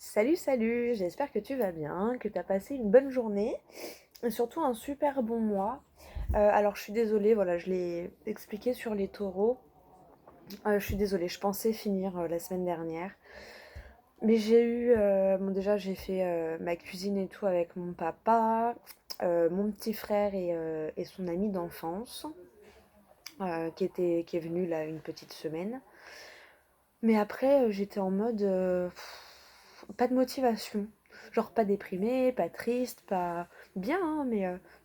Salut, salut, j'espère que tu vas bien, que tu as passé une bonne journée et surtout un super bon mois. Alors je suis désolée, voilà, je l'ai expliqué sur les taureaux. Je suis désolée, je pensais finir la semaine dernière. Mais j'ai eu, bon déjà j'ai fait ma cuisine et tout avec mon papa, mon petit frère et son ami d'enfance qui est venu là une petite semaine. Mais après j'étais en mode pas de motivation. Genre pas déprimée, pas triste, pas bien, hein,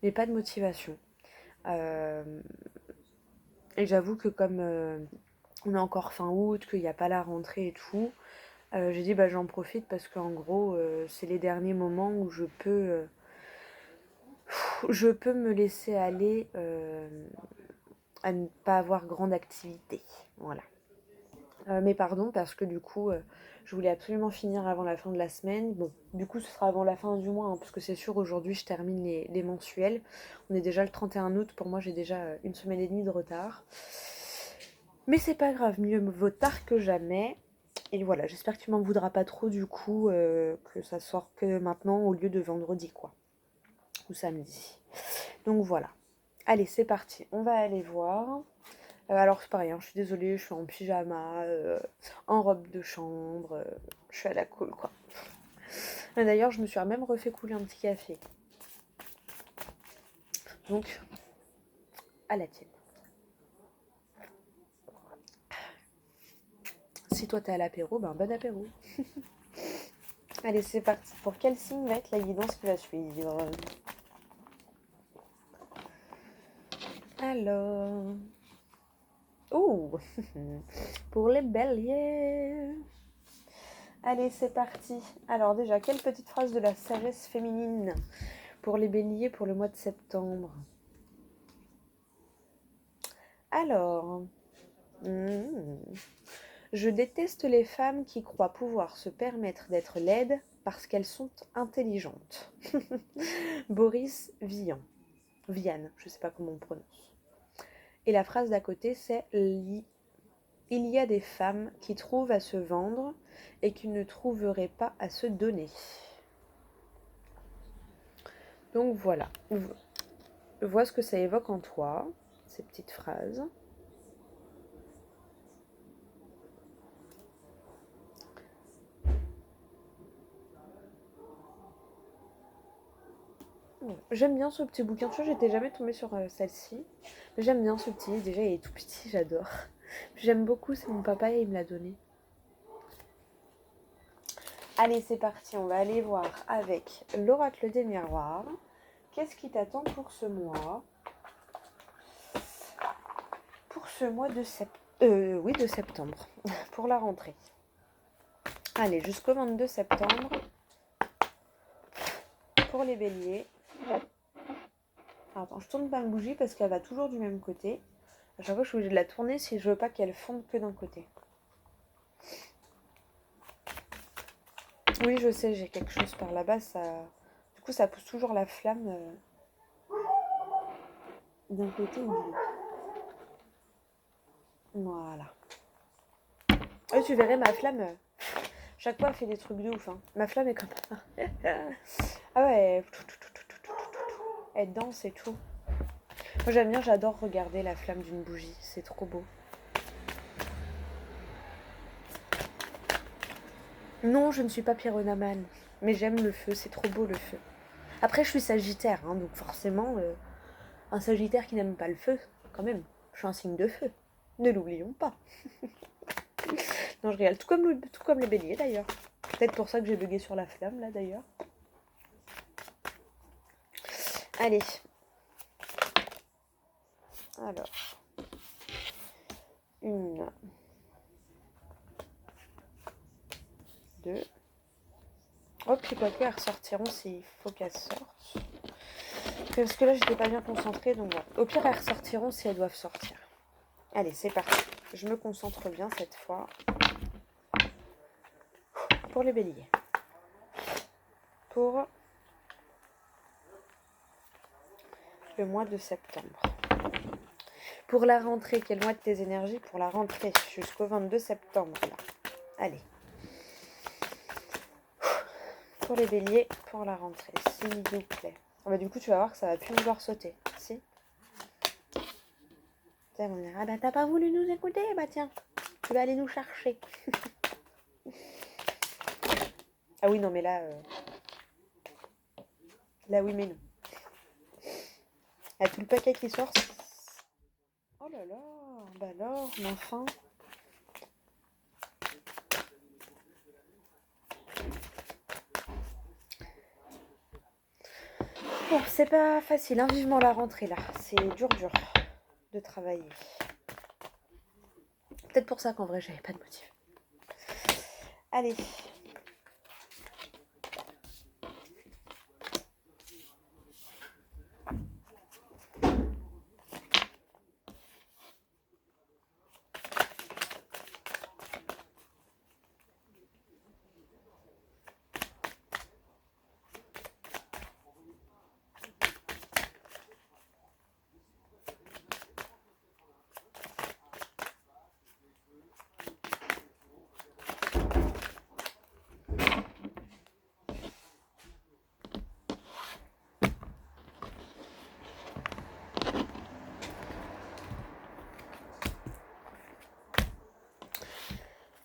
mais pas de motivation. Euh, et j'avoue que comme on est encore fin août, qu'il n'y a pas la rentrée et tout, j'ai dit bah j'en profite parce qu'en gros c'est les derniers moments où je peux me laisser aller à ne pas avoir grande activité. Voilà. Mais pardon parce que du coup je voulais absolument finir avant la fin de la semaine. Bon, du coup ce sera avant la fin du mois, hein, parce que c'est sûr aujourd'hui je termine les mensuels. On est déjà le 31 août, pour moi j'ai déjà une semaine et demie de retard. Mais c'est pas grave, mieux vaut tard que jamais. Et voilà, j'espère que tu m'en voudras pas trop du coup, que ça sort que maintenant au lieu de vendredi quoi, ou samedi. Donc voilà. Allez, c'est parti, on va aller voir. Alors c'est pareil, hein, je suis désolée, je suis en pyjama, en robe de chambre, je suis à la cool quoi. D'ailleurs, je me suis même refait couler un petit café. Donc, à la tienne. Si toi t'es à l'apéro, ben bon apéro. Allez, c'est parti. Pour quel signe va être la guidance qui va suivre? Alors... Oh pour les béliers. Allez, c'est parti. Alors déjà, quelle petite phrase de la sagesse féminine pour les béliers pour le mois de septembre? Alors... Je déteste les femmes qui croient pouvoir se permettre d'être laides parce qu'elles sont intelligentes. Boris Vian. Vian, je ne sais pas comment on prononce. Et la phrase d'à côté, c'est il y a des femmes qui trouvent à se vendre et qui ne trouveraient pas à se donner. Donc voilà. Vois ce que ça évoque en toi, ces petites phrases. J'aime bien ce petit bouquin. Tu vois, j'étais jamais tombée sur celle-ci. Mais j'aime bien ce petit. Déjà, il est tout petit, j'adore. J'aime beaucoup, c'est mon papa et il me l'a donné. Allez, c'est parti. On va aller voir avec l'oracle des miroirs. Qu'est-ce qui t'attend pour ce mois? Pour ce mois de septembre. Oui, de septembre. Pour la rentrée. Allez, jusqu'au 22 septembre. Pour les béliers. Alors, attends, je tourne pas ma bougie parce qu'elle va toujours du même côté. À chaque fois, je suis obligée de la tourner si je veux pas qu'elle fonde que d'un côté. Oui, je sais, j'ai quelque chose par là-bas. Du coup, ça pousse toujours la flamme d'un côté ou de l'autre. Voilà. Et tu verrais ma flamme. Chaque fois, elle fait des trucs de ouf. Hein. Ma flamme est comme ça. Ah ouais. Elle danse et tout. Moi, j'aime bien, j'adore regarder la flamme d'une bougie. C'est trop beau. Non, je ne suis pas pyronomane. Mais j'aime le feu. C'est trop beau le feu. Après, je suis sagittaire. Hein, donc forcément, un sagittaire qui n'aime pas le feu, quand même. Je suis un signe de feu. Ne l'oublions pas. Non, je rigole. Tout comme les béliers d'ailleurs. Peut-être pour ça que j'ai bugué sur la flamme là d'ailleurs. Allez. Alors. Une. Deux. Hop, puis quoi que elles ressortiront s'il faut qu'elles sortent. Parce que là, j'étais pas bien concentrée, donc voilà. Au pire, elles ressortiront si elles doivent sortir. Allez, c'est parti. Je me concentre bien cette fois. Pour les béliers. Pour le mois de septembre. Pour la rentrée, quel mois de tes énergies pour la rentrée jusqu'au 22 septembre là. Allez. pour les béliers pour la rentrée, s'il vous plaît. Ah bah, du coup, tu vas voir que ça va plus vouloir sauter. Si. Ah bah, t'as pas voulu nous écouter? Bah tiens, tu vas aller nous chercher. Ah oui, non, mais là... Là, oui, mais non. Ah, tout le paquet qui sort. Oh là là, bah alors, mais enfin. Bon, c'est pas facile, hein, vivement la rentrée là. C'est dur de travailler. Peut-être pour ça qu'en vrai, j'avais pas de motif. Allez.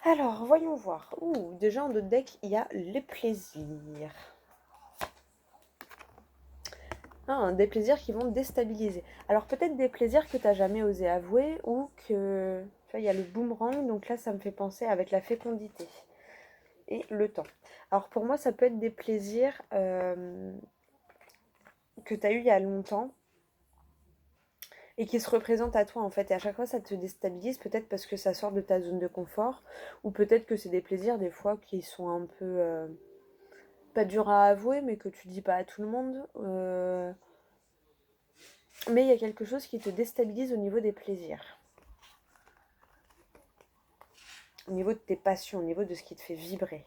Alors, voyons voir. Ouh, déjà en d'autres decks, il y a les plaisirs. Ah, des plaisirs qui vont déstabiliser. Alors peut-être des plaisirs que tu n'as jamais osé avouer ou que... Tu vois, il y a le boomerang, donc là ça me fait penser avec la fécondité et le temps. Alors pour moi ça peut être des plaisirs que tu as eu il y a longtemps et qui se représentent à toi en fait. Et à chaque fois ça te déstabilise, peut-être parce que ça sort de ta zone de confort ou peut-être que c'est des plaisirs des fois qui sont un peu... pas durs à avouer mais que tu dis pas à tout le monde. Mais il y a quelque chose qui te déstabilise au niveau des plaisirs. Au niveau de tes passions, au niveau de ce qui te fait vibrer.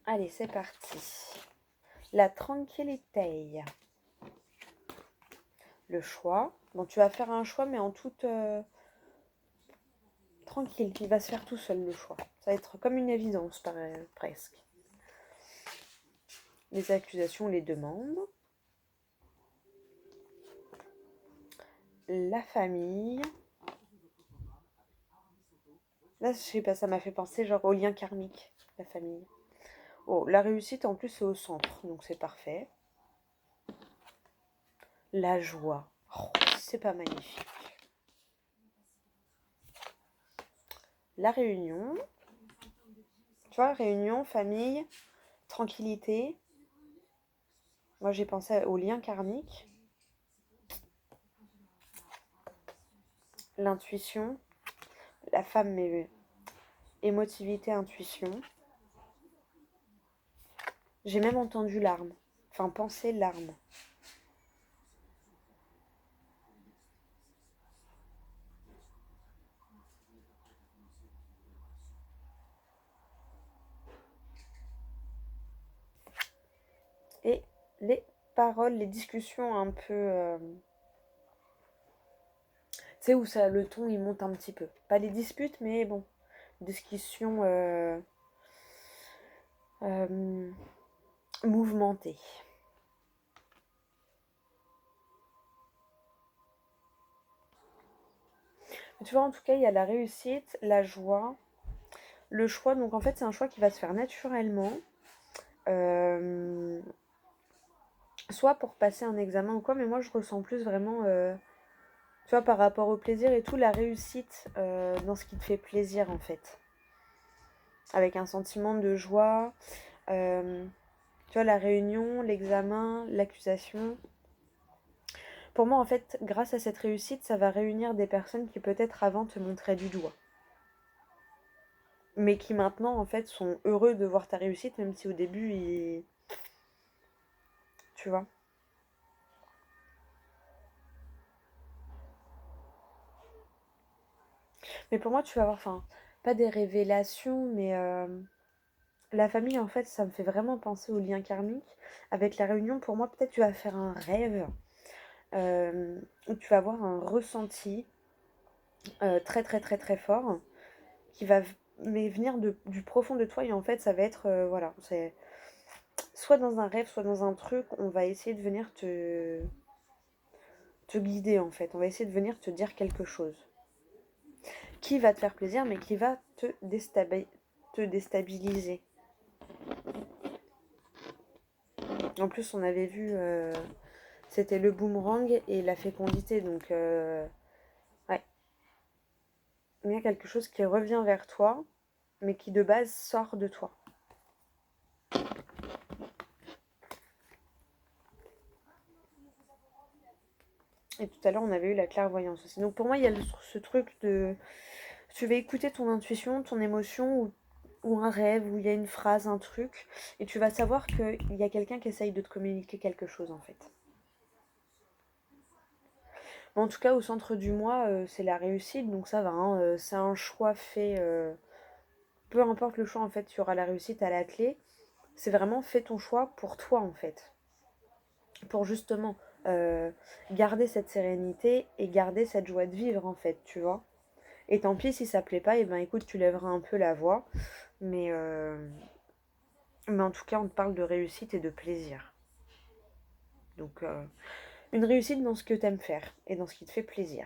Allez, c'est parti. La tranquillité. Le choix. Bon, tu vas faire un choix, mais en toute... tranquille, il va se faire tout seul, le choix. Ça va être comme une évidence, presque. Les accusations, les demandes. La famille. Là, je sais pas, ça m'a fait penser genre au lien karmique, la famille. Oh, la réussite, en plus, c'est au centre, donc c'est parfait. La joie. Oh, c'est pas magnifique. La réunion. Tu vois, réunion, famille, tranquillité. Moi, j'ai pensé au lien karmique. L'intuition. La femme, mais émotivité, intuition. J'ai même entendu larmes. Enfin, pensée, larmes. Et les paroles, les discussions un peu... tu sais, où ça, le ton, il monte un petit peu. Pas les disputes, mais bon. Discussions mouvementées. Tu vois, en tout cas, il y a la réussite, la joie, le choix. Donc, en fait, c'est un choix qui va se faire naturellement. Soit pour passer un examen ou quoi, mais moi, je ressens plus vraiment... tu vois, par rapport au plaisir et tout, la réussite dans ce qui te fait plaisir, en fait. Avec un sentiment de joie. Tu vois, la réunion, l'examen, l'accusation. Pour moi, en fait, grâce à cette réussite, ça va réunir des personnes qui peut-être avant te montraient du doigt. Mais qui maintenant, en fait, sont heureux de voir ta réussite, même si au début, ils... Tu vois. Mais pour moi, tu vas avoir, enfin, pas des révélations, mais la famille, en fait, ça me fait vraiment penser au lien karmique. Avec la réunion, pour moi, peut-être tu vas faire un rêve. où tu vas avoir un ressenti très très très très fort qui va mais venir du profond de toi et en fait ça va être voilà, c'est soit dans un rêve, soit dans un truc, on va essayer de venir te guider en fait, on va essayer de venir te dire quelque chose qui va te faire plaisir mais qui va te déstabiliser. En plus on avait vu c'était le boomerang et la fécondité donc ouais, il y a quelque chose qui revient vers toi mais qui de base sort de toi. Et tout à l'heure, on avait eu la clairvoyance aussi. Donc pour moi, il y a ce truc de... Tu vas écouter ton intuition, ton émotion, ou un rêve, où il y a une phrase, un truc, et tu vas savoir qu'il y a quelqu'un qui essaye de te communiquer quelque chose, en fait. Mais en tout cas, au centre du moi, c'est la réussite, donc ça va. Hein, c'est un choix fait... peu importe le choix, en fait, tu auras la réussite à la clé. C'est vraiment fais ton choix pour toi, en fait. Pour justement garder cette sérénité et garder cette joie de vivre, en fait, tu vois. Et tant pis si ça plaît pas, et ben écoute, tu lèveras un peu la voix. Mais en tout cas, on te parle de réussite et de plaisir. Donc, une réussite dans ce que t'aimes faire et dans ce qui te fait plaisir.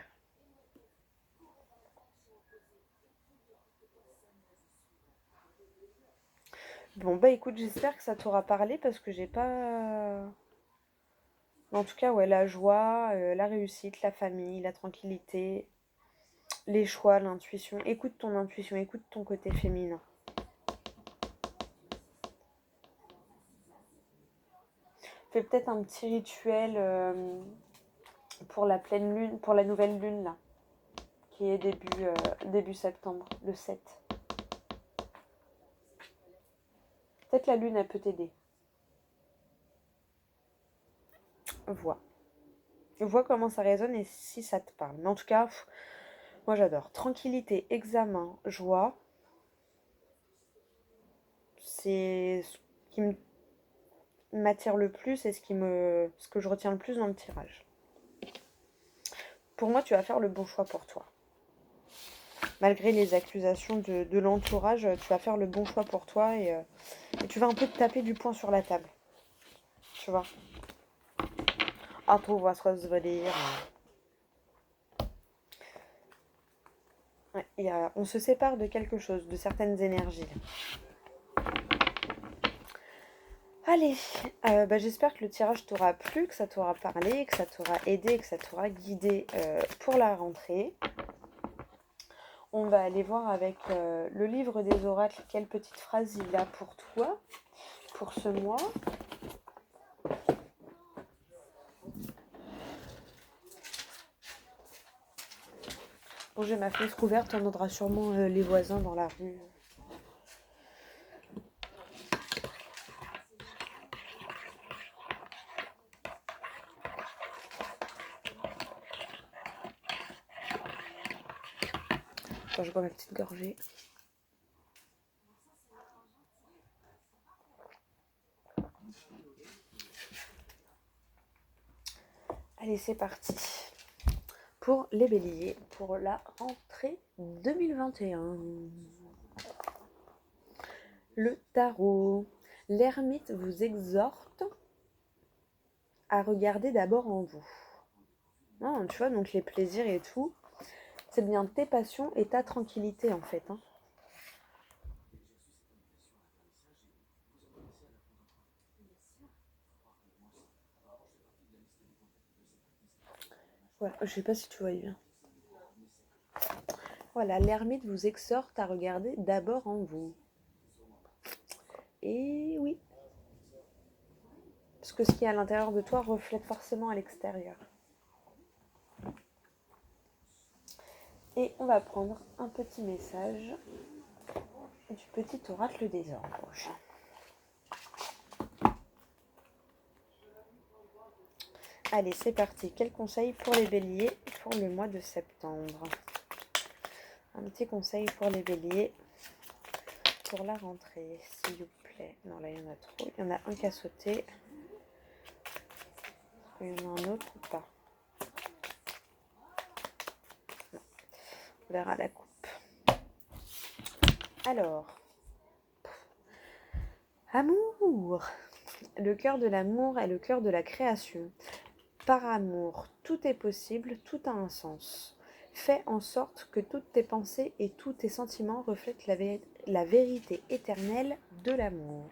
Bon, bah écoute, j'espère que ça t'aura parlé parce que j'ai pas. En tout cas, ouais, la joie, la réussite, la famille, la tranquillité, les choix, l'intuition. Écoute ton intuition, écoute ton côté féminin. Fais peut-être un petit rituel pour la pleine lune, pour la nouvelle lune là, qui est début septembre, le 7. Peut-être la lune, elle peut t'aider. Vois. Vois comment ça résonne et si ça te parle. Mais en tout cas, moi j'adore. Tranquillité, examen, joie. C'est ce qui m'attire le plus et ce que je retiens le plus dans le tirage. Pour moi, tu vas faire le bon choix pour toi. Malgré les accusations de l'entourage, tu vas faire le bon choix pour toi et tu vas un peu te taper du poing sur la table. Tu vois. Ah, trouve was dire. Ouais, on se sépare de quelque chose, de certaines énergies. Allez, bah, j'espère que le tirage t'aura plu, que ça t'aura parlé, que ça t'aura aidé, que ça t'aura guidé pour la rentrée. On va aller voir avec le livre des oracles quelle petite phrase il a pour toi, pour ce mois. Bon, j'ai ma fenêtre ouverte, on entendra sûrement les voisins dans la rue. Attends, je bois ma petite gorgée. Allez, c'est parti. Pour les béliers, pour la rentrée 2021. Le tarot. L'ermite vous exhorte à regarder d'abord en vous. Non, tu vois, donc les plaisirs et tout, c'est bien tes passions et ta tranquillité en fait. Hein. Voilà, je sais pas si tu vois bien. Voilà, l'ermite vous exhorte à regarder d'abord en vous. Et oui. Parce que ce qui est à l'intérieur de toi reflète forcément à l'extérieur. Et on va prendre un petit message du petit oracle des anges. Allez, c'est parti. Quel conseil pour les béliers pour le mois de septembre? Un petit conseil pour les béliers pour la rentrée, s'il vous plaît. Non, là, il y en a trop. Il y en a un qui a sauté. Il y en a un autre ou pas? verra la coupe. Alors, amour. Le cœur de l'amour est le cœur de la création. Par amour, tout est possible, tout a un sens. Fais en sorte que toutes tes pensées et tous tes sentiments reflètent la vérité éternelle de l'amour.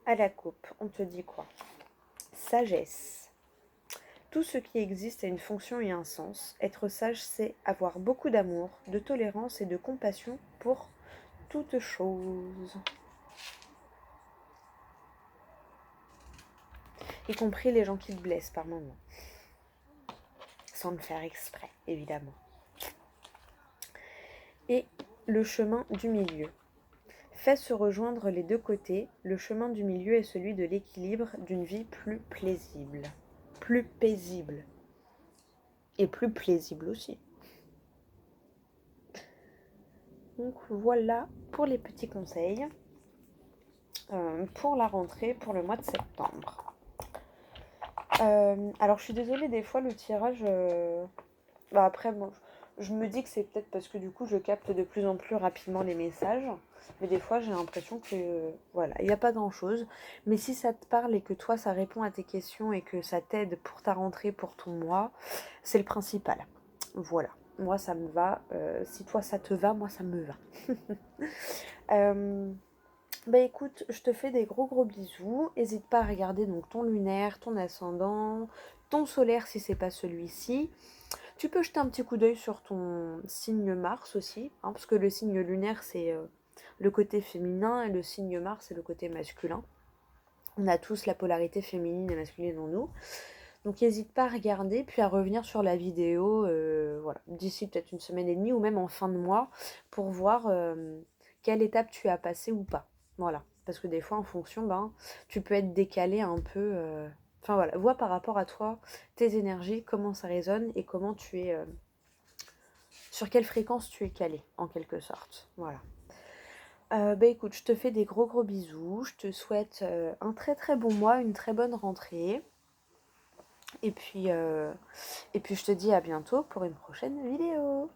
À la coupe, on te dit quoi? Sagesse. Tout ce qui existe a une fonction et un sens. Être sage, c'est avoir beaucoup d'amour, de tolérance et de compassion pour toute chose. Y compris les gens qui te blessent par moments. Sans le faire exprès, évidemment. Et le chemin du milieu. Fais se rejoindre les deux côtés. Le chemin du milieu est celui de l'équilibre d'une vie plus paisible. Plus paisible. Et plus plaisible aussi. Donc voilà pour les petits conseils pour la rentrée, pour le mois de septembre. Alors je suis désolée, des fois le tirage... après, bon, je me dis que c'est peut-être parce que du coup je capte de plus en plus rapidement les messages. Mais des fois j'ai l'impression que voilà, il n'y a pas grand-chose. Mais si ça te parle et que toi ça répond à tes questions et que ça t'aide pour ta rentrée, pour ton mois, c'est le principal. Voilà, moi ça me va. Si toi ça te va, moi ça me va. Bah écoute, je te fais des gros bisous. N'hésite pas à regarder donc ton lunaire, ton ascendant, ton solaire si c'est pas celui-ci. Tu peux jeter un petit coup d'œil sur ton signe Mars aussi, hein, parce que le signe lunaire c'est le côté féminin et le signe Mars c'est le côté masculin. On a tous la polarité féminine et masculine en nous. Donc n'hésite pas à regarder, puis à revenir sur la vidéo voilà, d'ici peut-être une semaine et demie ou même en fin de mois pour voir quelle étape tu as passé ou pas. Voilà, parce que des fois en fonction, tu peux être décalé un peu. Enfin voilà, vois par rapport à toi, tes énergies, comment ça résonne et comment tu es... sur quelle fréquence tu es calé, en quelque sorte. Voilà. Écoute, je te fais des gros bisous. Je te souhaite un très bon mois, une très bonne rentrée. Et puis je te dis à bientôt pour une prochaine vidéo.